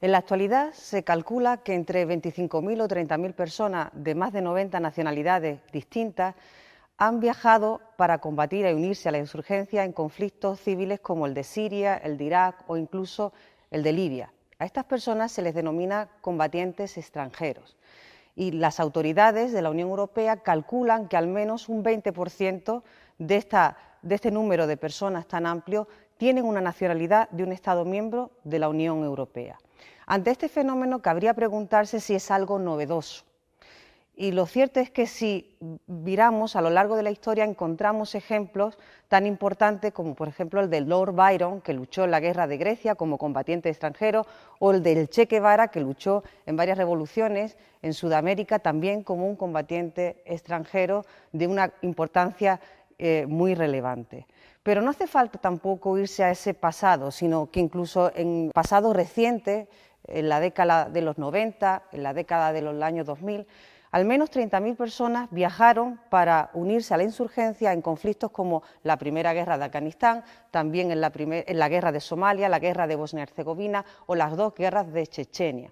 En la actualidad se calcula que entre 25.000 o 30.000 personas de más de 90 nacionalidades distintas han viajado para combatir y unirse a la insurgencia en conflictos civiles como el de Siria, el de Irak o incluso el de Libia. A estas personas se les denomina combatientes extranjeros y las autoridades de la Unión Europea calculan que al menos un 20% de este número de personas tan amplio tienen una nacionalidad de un Estado miembro de la Unión Europea. Ante este fenómeno cabría preguntarse si es algo novedoso. Y lo cierto es que si miramos a lo largo de la historia encontramos ejemplos tan importantes como por ejemplo el de Lord Byron, que luchó en la guerra de Grecia como combatiente extranjero, o el del Che Guevara, que luchó en varias revoluciones en Sudamérica también como un combatiente extranjero de una importancia muy relevante. Pero no hace falta tampoco irse a ese pasado, sino que incluso en pasado reciente, en la década de los 90, en la década de los años 2000, al menos 30.000 personas viajaron para unirse a la insurgencia en conflictos como la Primera Guerra de Afganistán, también en la Guerra de Somalia, la Guerra de Bosnia-Herzegovina o las dos guerras de Chechenia.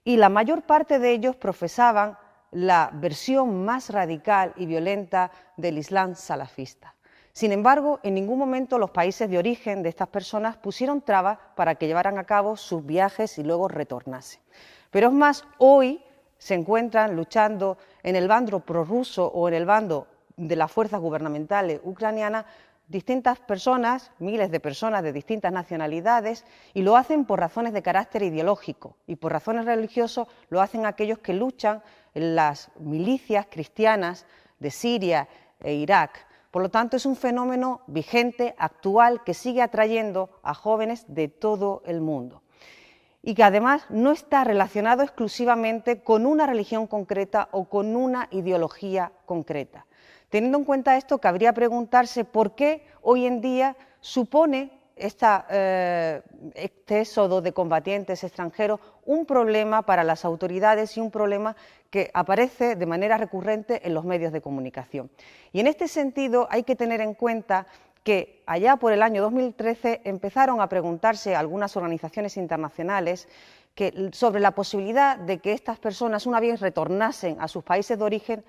Y la mayor parte de ellos profesaban la versión más radical y violenta del Islam salafista. Sin embargo, en ningún momento los países de origen de estas personas pusieron trabas para que llevaran a cabo sus viajes y luego retornasen. Pero es más, hoy se encuentran luchando en el bando prorruso o en el bando de las fuerzas gubernamentales ucranianas distintas personas, miles de personas de distintas nacionalidades, y lo hacen por razones de carácter ideológico y por razones religiosas lo hacen aquellos que luchan en las milicias cristianas de Siria e Irak. Por lo tanto, es un fenómeno vigente, actual, que sigue atrayendo a jóvenes de todo el mundo y que además no está relacionado exclusivamente con una religión concreta o con una ideología concreta. Teniendo en cuenta esto, cabría preguntarse por qué hoy en día supone este éxodo de combatientes extranjeros un problema para las autoridades y un problema que aparece de manera recurrente en los medios de comunicación. Y en este sentido hay que tener en cuenta que allá por el año 2013 empezaron a preguntarse algunas organizaciones internacionales sobre la posibilidad de que estas personas, una vez retornasen a sus países de origen,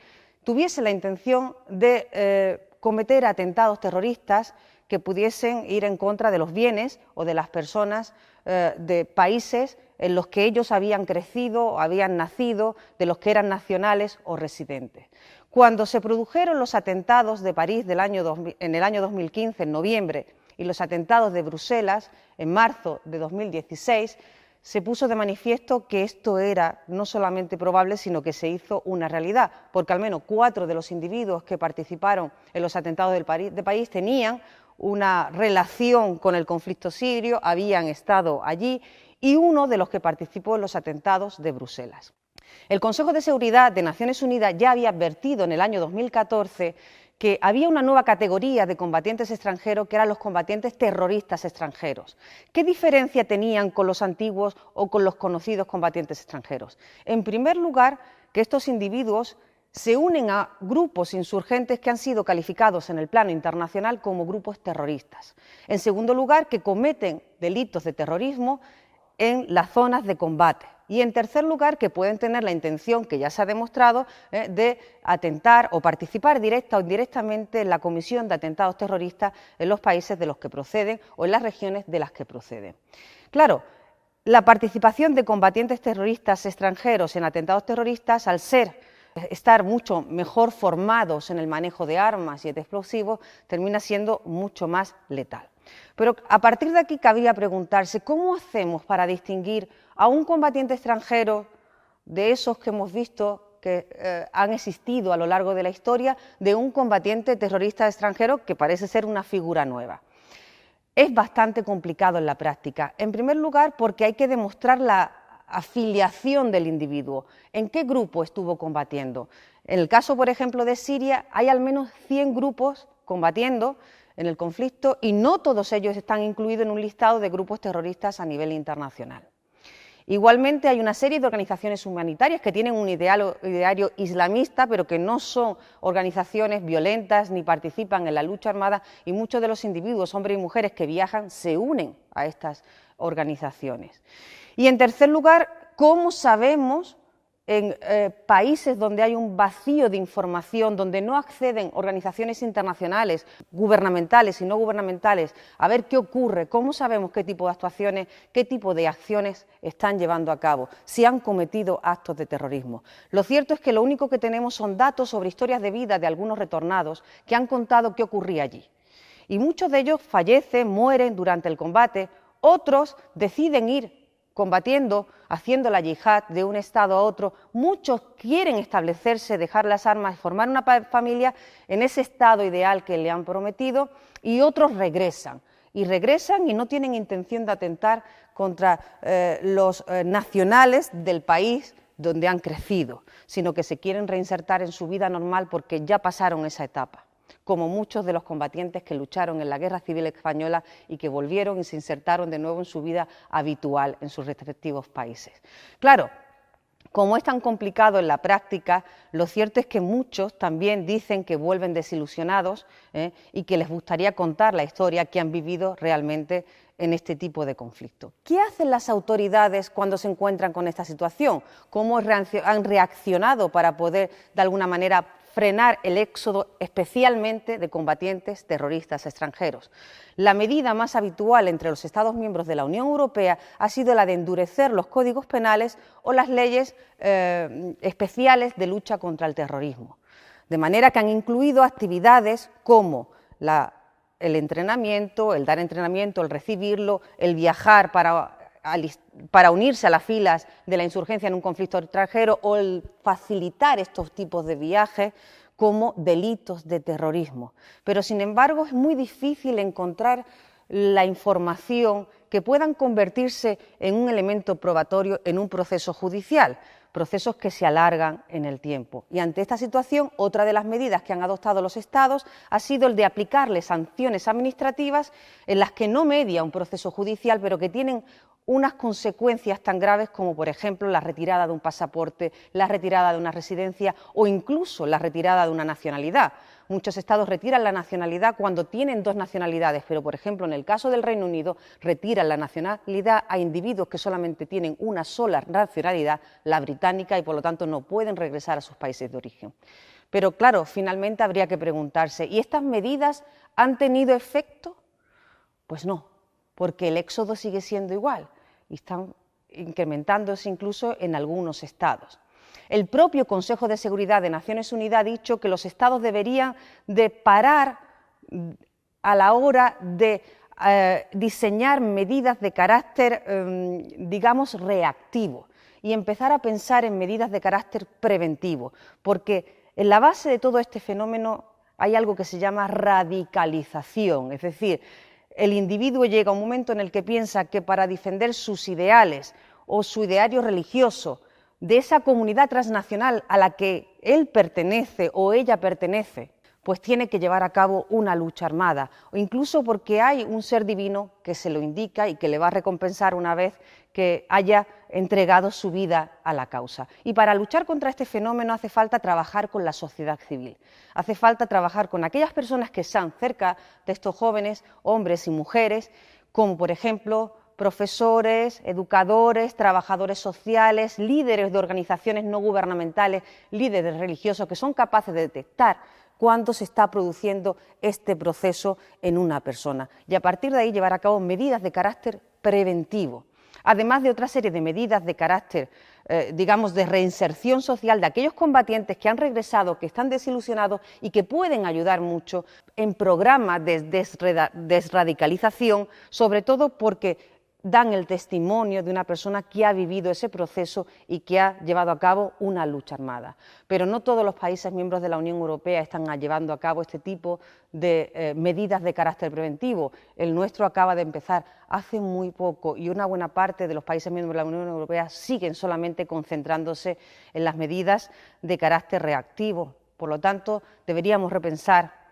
tuviesen la intención de cometer atentados terroristas que pudiesen ir en contra de los bienes o de las personas de países en los que ellos habían crecido, habían nacido, de los que eran nacionales o residentes. Cuando se produjeron los atentados de París en el año 2015, en noviembre, y los atentados de Bruselas en marzo de 2016, se puso de manifiesto que esto era no solamente probable, sino que se hizo una realidad, porque al menos 4 de los individuos que participaron en los atentados de París tenían una relación con el conflicto sirio, habían estado allí, y uno de los que participó en los atentados de Bruselas. El Consejo de Seguridad de Naciones Unidas ya había advertido en el año 2014 que había una nueva categoría de combatientes extranjeros, que eran los combatientes terroristas extranjeros. ¿Qué diferencia tenían con los antiguos o con los conocidos combatientes extranjeros? En primer lugar, que estos individuos se unen a grupos insurgentes que han sido calificados en el plano internacional como grupos terroristas. En segundo lugar, que cometen delitos de terrorismo en las zonas de combate. Y en tercer lugar, que pueden tener la intención, que ya se ha demostrado, de atentar o participar directa o indirectamente en la comisión de atentados terroristas en los países de los que proceden o en las regiones de las que proceden. Claro, la participación de combatientes terroristas extranjeros en atentados terroristas, al estar mucho mejor formados en el manejo de armas y de explosivos, termina siendo mucho más letal. Pero a partir de aquí cabría preguntarse, ¿cómo hacemos para distinguir a un combatiente extranjero de esos que hemos visto que han existido a lo largo de la historia, de un combatiente terrorista extranjero que parece ser una figura nueva? Es bastante complicado en la práctica. En primer lugar, porque hay que demostrar la afiliación del individuo, en qué grupo estuvo combatiendo. En el caso, por ejemplo, de Siria, hay al menos 100 grupos combatiendo en el conflicto y no todos ellos están incluidos en un listado de grupos terroristas a nivel internacional. Igualmente hay una serie de organizaciones humanitarias que tienen un ideario islamista, pero que no son organizaciones violentas ni participan en la lucha armada, y muchos de los individuos, hombres y mujeres que viajan, se unen a estas organizaciones. Y en tercer lugar, ¿cómo sabemos en países donde hay un vacío de información, donde no acceden organizaciones internacionales, gubernamentales y no gubernamentales, a ver qué ocurre? ¿Cómo sabemos qué tipo de actuaciones, qué tipo de acciones están llevando a cabo, si han cometido actos de terrorismo? Lo cierto es que lo único que tenemos son datos sobre historias de vida de algunos retornados que han contado qué ocurría allí. Y muchos de ellos fallecen, mueren durante el combate, otros deciden ir combatiendo, haciendo la yihad de un estado a otro. Muchos quieren establecerse, dejar las armas y formar una familia en ese estado ideal que le han prometido, y otros regresan y no tienen intención de atentar contra los nacionales del país donde han crecido, sino que se quieren reinsertar en su vida normal porque ya pasaron esa etapa, como muchos de los combatientes que lucharon en la Guerra Civil Española y que volvieron y se insertaron de nuevo en su vida habitual en sus respectivos países. Claro, como es tan complicado en la práctica, lo cierto es que muchos también dicen que vuelven desilusionados y que les gustaría contar la historia que han vivido realmente en este tipo de conflicto. ¿Qué hacen las autoridades cuando se encuentran con esta situación? ¿Cómo han reaccionado para poder, de alguna manera, frenar el éxodo, especialmente de combatientes terroristas extranjeros? La medida más habitual entre los Estados miembros de la Unión Europea ha sido la de endurecer los códigos penales o las leyes especiales de lucha contra el terrorismo, de manera que han incluido actividades como el entrenamiento, el dar entrenamiento, el recibirlo, el viajar para unirse a las filas de la insurgencia en un conflicto extranjero, o el facilitar estos tipos de viajes como delitos de terrorismo. Pero, sin embargo, es muy difícil encontrar la información que puedan convertirse en un elemento probatorio en un proceso judicial, procesos que se alargan en el tiempo. Y ante esta situación, otra de las medidas que han adoptado los Estados ha sido el de aplicarles sanciones administrativas en las que no media un proceso judicial, pero que tienen unas consecuencias tan graves como, por ejemplo, la retirada de un pasaporte, la retirada de una residencia o incluso la retirada de una nacionalidad. Muchos estados retiran la nacionalidad cuando tienen dos nacionalidades, pero, por ejemplo, en el caso del Reino Unido, retiran la nacionalidad a individuos que solamente tienen una sola nacionalidad, la británica, y por lo tanto no pueden regresar a sus países de origen. Pero, claro, finalmente habría que preguntarse, ¿y estas medidas han tenido efecto? Pues no, porque el éxodo sigue siendo igual y están incrementándose incluso en algunos estados. El propio Consejo de Seguridad de Naciones Unidas ha dicho que los estados deberían de parar a la hora de diseñar medidas de carácter, digamos, reactivo, y empezar a pensar en medidas de carácter preventivo, porque en la base de todo este fenómeno hay algo que se llama radicalización, es decir, el individuo llega a un momento en el que piensa que para defender sus ideales o su ideario religioso de esa comunidad transnacional a la que él pertenece o ella pertenece, pues tiene que llevar a cabo una lucha armada, o incluso porque hay un ser divino que se lo indica y que le va a recompensar una vez que haya entregado su vida a la causa. Y para luchar contra este fenómeno hace falta trabajar con la sociedad civil, hace falta trabajar con aquellas personas que están cerca de estos jóvenes, hombres y mujeres, como por ejemplo profesores, educadores, trabajadores sociales, líderes de organizaciones no gubernamentales, líderes religiosos, que son capaces de detectar cuándo se está produciendo este proceso en una persona y a partir de ahí llevar a cabo medidas de carácter preventivo, además de otra serie de medidas de carácter, digamos, de reinserción social de aquellos combatientes que han regresado, que están desilusionados y que pueden ayudar mucho en programas de desradicalización, sobre todo porque dan el testimonio de una persona que ha vivido ese proceso y que ha llevado a cabo una lucha armada. Pero no todos los países miembros de la Unión Europea están llevando a cabo este tipo de medidas de carácter preventivo. El nuestro acaba de empezar hace muy poco y una buena parte de los países miembros de la Unión Europea siguen solamente concentrándose en las medidas de carácter reactivo. Por lo tanto, deberíamos repensar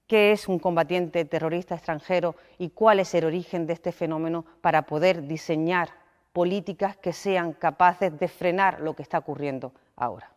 qué es un combatiente terrorista extranjero y cuál es el origen de este fenómeno para poder diseñar políticas que sean capaces de frenar lo que está ocurriendo ahora.